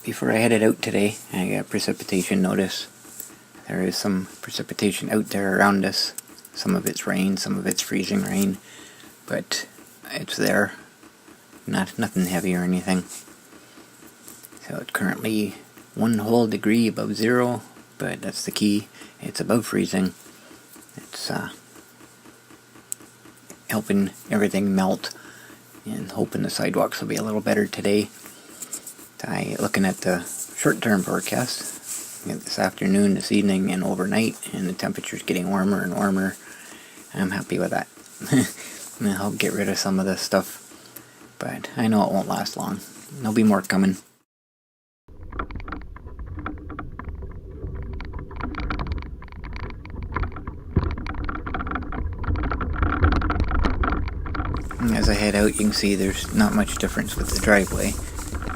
before I headed out today, I got precipitation notice. There is some precipitation out there around us. Some of it's rain, some of it's freezing rain, but it's there. Nothing heavy or anything. So it's currently 1 whole degree above zero, but that's the key. It's above freezing. It's helping everything melt, and hoping the sidewalks will be a little better today. Looking at the short-term forecast, this afternoon, this evening, and overnight, and the temperature's getting warmer and warmer. I'm happy with that. And I'll get rid of some of this stuff, but I know it won't last long. There'll be more coming. As I head out, you can see there's not much difference with the driveway,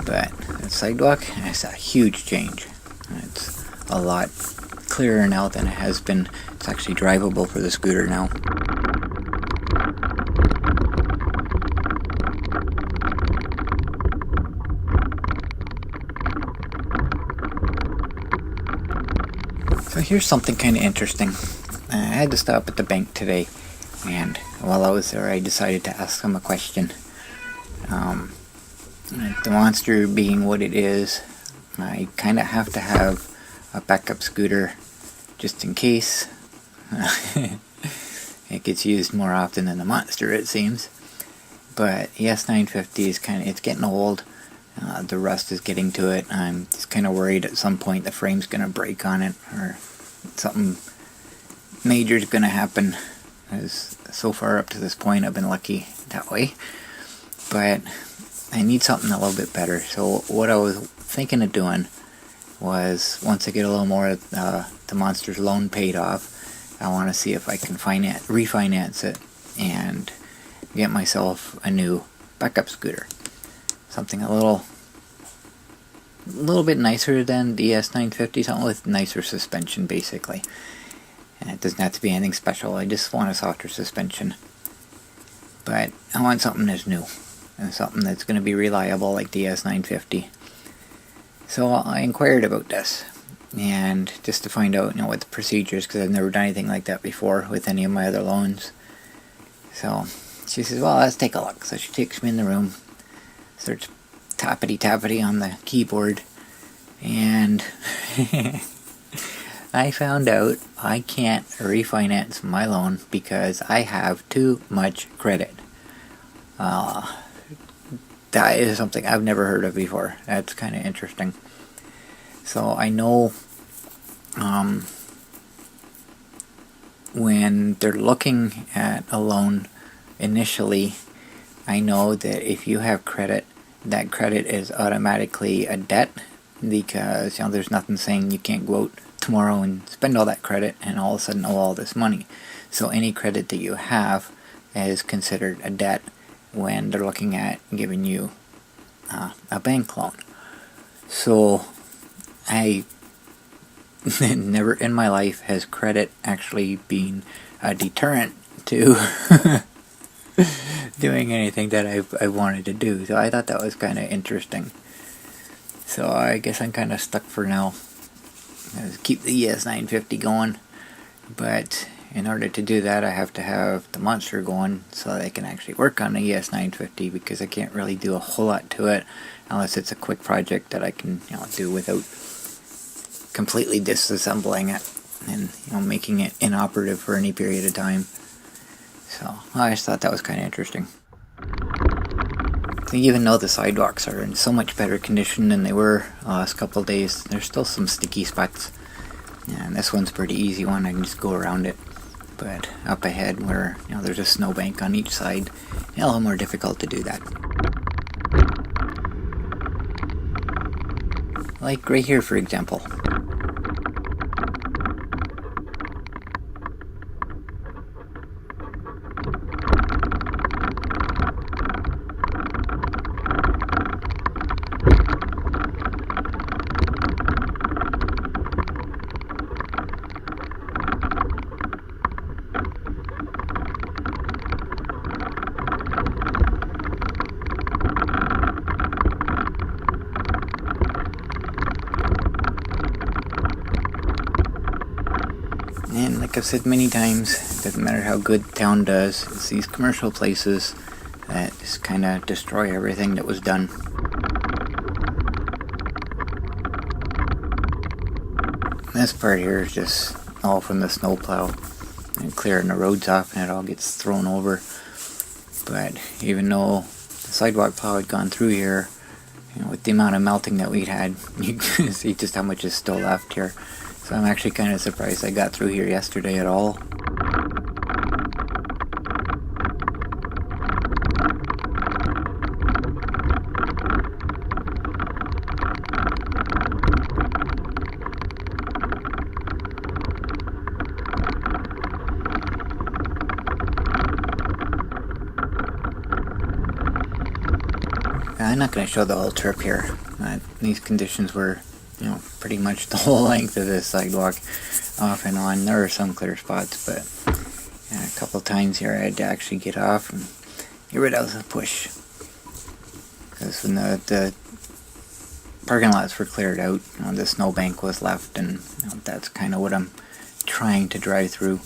but the sidewalk has a huge change. It's a lot clearer now than it has been. It's actually drivable for the scooter now. So here's something kind of interesting. I had to stop at the bank today, and while I was there I decided to ask them a question. The monster being what it is, I kind of have to have a backup scooter just in case. It gets used more often than the monster, it seems. But the S950 is it's getting old. The rust is getting to it. I'm just kind of worried at some point the frame's going to break on it, or something major is going to happen. As so far up to this point I've been lucky that way, but I need something a little bit better. So what I was thinking of doing was, once I get a little more of the monster's loan paid off, I want to see if I can refinance it and get myself a new backup scooter, something a little bit nicer than the S950, something with nicer suspension basically. And it doesn't have to be anything special. I just want a softer suspension. But I want something that's new, and something that's going to be reliable like the S950. So I inquired about this, and just to find out, what the procedures, because I've never done anything like that before with any of my other loans. So she says, well, let's take a look. So she takes me in the room, starts tappity on the keyboard, and I found out I can't refinance my loan because I have too much credit. That is something I've never heard of before. That's kind of interesting. So I know when they're looking at a loan initially, I know that if you have credit, that credit is automatically a debt, because there's nothing saying you can't go out tomorrow and spend all that credit and all of a sudden owe all this money. So any credit that you have is considered a debt when they're looking at giving you a bank loan. So I never in my life has credit actually been a deterrent to doing anything that I wanted to do. So I thought that was kind of interesting. So I guess I'm kind of stuck for now. Keep the ES950 going, but in order to do that I have to have the monster going so that I can actually work on the ES950, because I can't really do a whole lot to it unless it's a quick project that I can do without completely disassembling it and making it inoperative for any period of time. So I just thought that was kind of interesting. Even though the sidewalks are in so much better condition than they were the last couple of days, there's still some sticky spots. And this one's a pretty easy one, I can just go around it. But up ahead where there's a snowbank on each side, a little more difficult to do that. Like right here, for example. And like I've said many times, it doesn't matter how good town does, it's these commercial places that just kind of destroy everything that was done. This part here is just all from the snowplow and clearing the roads off, and it all gets thrown over. But even though the sidewalk plow had gone through here, you know, with the amount of melting that we'd had, you can see just how much is still left here. So I'm actually kind of surprised I got through here yesterday at all. I'm not going to show the whole trip here. These conditions were, you know, pretty much the whole length of this sidewalk, off and on. There are some clear spots, but a couple times here I had to actually get off and get rid of the push. Because when the parking lots were cleared out, you know, the snowbank was left, and you know, that's kind of what I'm trying to drive through.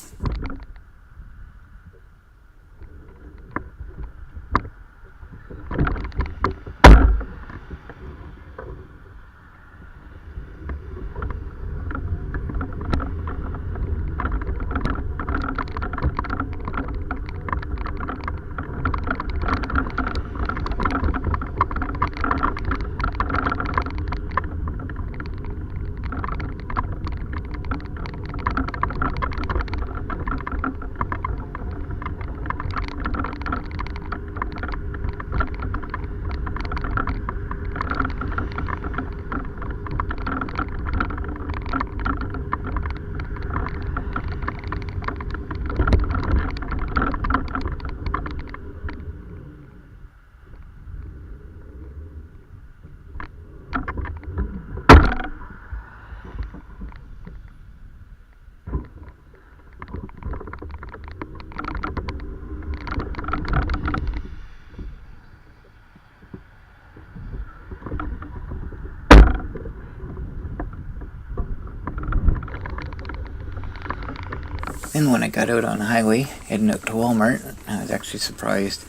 And when I got out on the highway, heading out to Walmart, I was actually surprised.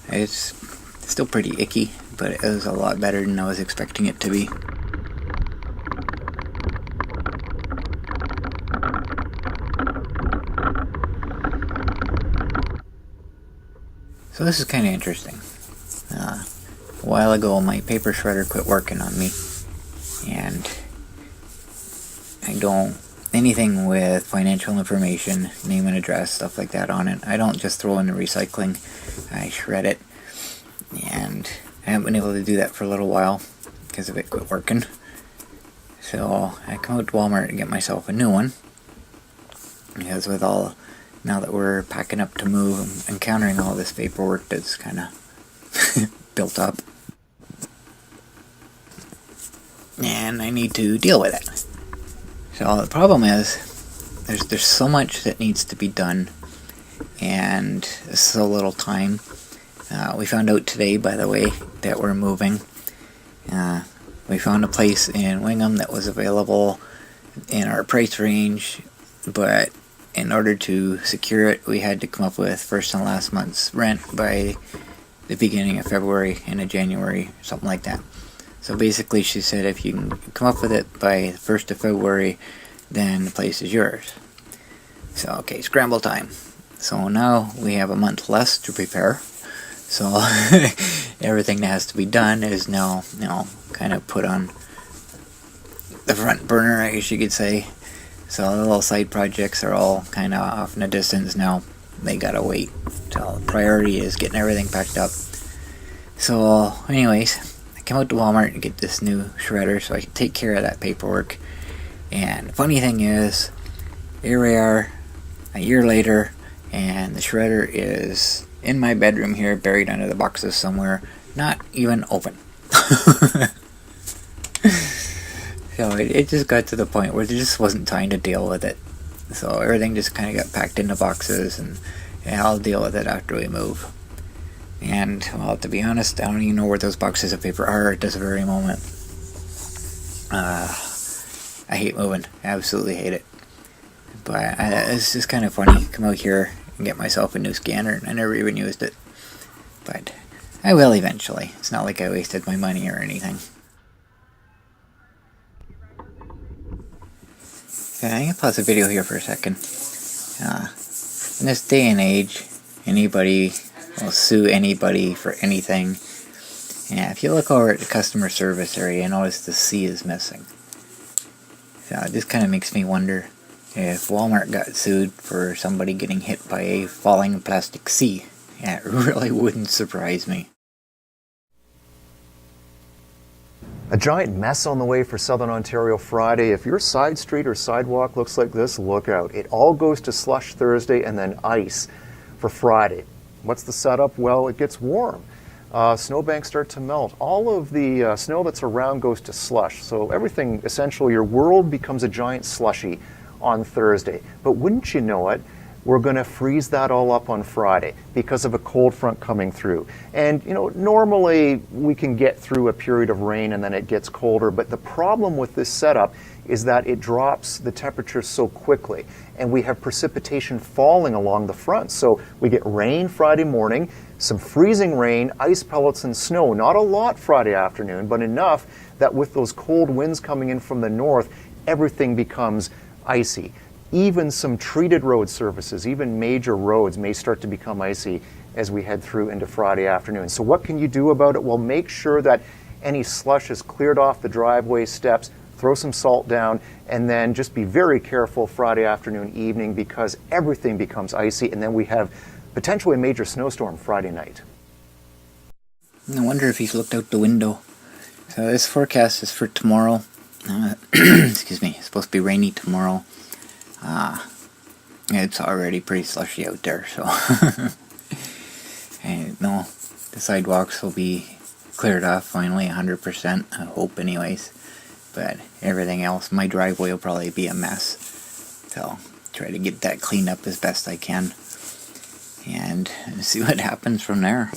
It's still pretty icky, but it was a lot better than I was expecting it to be. So this is kind of interesting. A while ago, my paper shredder quit working on me, and I don't... anything with financial information, name and address, stuff like that on it, I don't just throw in the recycling. I shred it, and I haven't been able to do that for a little while because of it quit working. So I come out to Walmart and get myself a new one, because with all, now that we're packing up to move, I'm encountering all this paperwork that's kind of built up, and I need to deal with it. So the problem is, there's so much that needs to be done, and so little time. We found out today, by the way, that we're moving. We found a place in Wingham that was available in our price range, but in order to secure it, we had to come up with first and last month's rent by the beginning of February, end of January, something like that. So basically she said if you can come up with it by the 1st of February, then the place is yours. So okay, scramble time. So now we have a month less to prepare. So everything that has to be done is now, you know, kind of put on the front burner, I guess you could say. So the little side projects are all kind of off in the distance now. They gotta wait. So the priority is getting everything packed up. So anyways, came out to Walmart to get this new shredder so I can take care of that paperwork. And the funny thing is, here we are a year later, and the shredder is in my bedroom here, buried under the boxes somewhere, not even open. So it just got to the point where there just wasn't time to deal with it. So everything just kind of got packed into boxes, and I'll deal with it after we move. And, well, to be honest, I don't even know where those boxes of paper are at this very moment. I hate moving. I absolutely hate it. But it's just kind of funny. Come out here and get myself a new scanner, and I never even used it. But I will eventually. It's not like I wasted my money or anything. Okay, I'm going to pause the video here for a second. In this day and age, anybody will sue anybody for anything. Yeah, if you look over at the customer service area, you notice the C is missing. So it just kind of makes me wonder if Walmart got sued for somebody getting hit by a falling plastic C. Yeah, it really wouldn't surprise me. A giant mess on the way for Southern Ontario Friday. If your side street or sidewalk looks like this, look out. It all goes to slush Thursday and then ice for Friday. What's the setup? Well, it gets warm. Snowbanks start to melt. All of the snow that's around goes to slush. So everything, essentially, your world becomes a giant slushy on Thursday. But wouldn't you know it, we're going to freeze that all up on Friday because of a cold front coming through. And, you know, normally we can get through a period of rain and then it gets colder, but the problem with this setup is that it drops the temperature so quickly, and we have precipitation falling along the front. So we get rain Friday morning, some freezing rain, ice pellets and snow. Not a lot Friday afternoon, but enough that with those cold winds coming in from the north, everything becomes icy. Even some treated road surfaces, even major roads, may start to become icy as we head through into Friday afternoon. So what can you do about it? Well, make sure that any slush is cleared off the driveway steps, throw some salt down, and then just be very careful Friday afternoon, evening, because everything becomes icy, and then we have potentially a major snowstorm Friday night. I wonder if he's looked out the window. So this forecast is for tomorrow. Excuse me, it's supposed to be rainy tomorrow. It's already pretty slushy out there, so and no, the sidewalks will be cleared off finally 100%, I hope anyways, but everything else, my driveway will probably be a mess, so try to get that cleaned up as best I can and see what happens from there.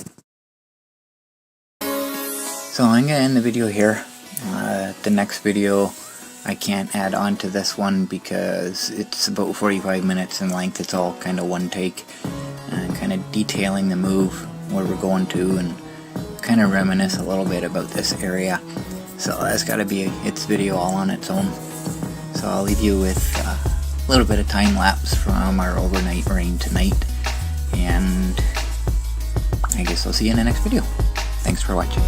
So I'm gonna end the video here. The next video I can't add on to this one because it's about 45 minutes in length. It's all kind of one take, and kind of detailing the move, where we're going to, and kind of reminisce a little bit about this area. So that's got to be its video all on its own. So I'll leave you with a little bit of time lapse from our overnight rain tonight, and I guess I'll see you in the next video. Thanks for watching.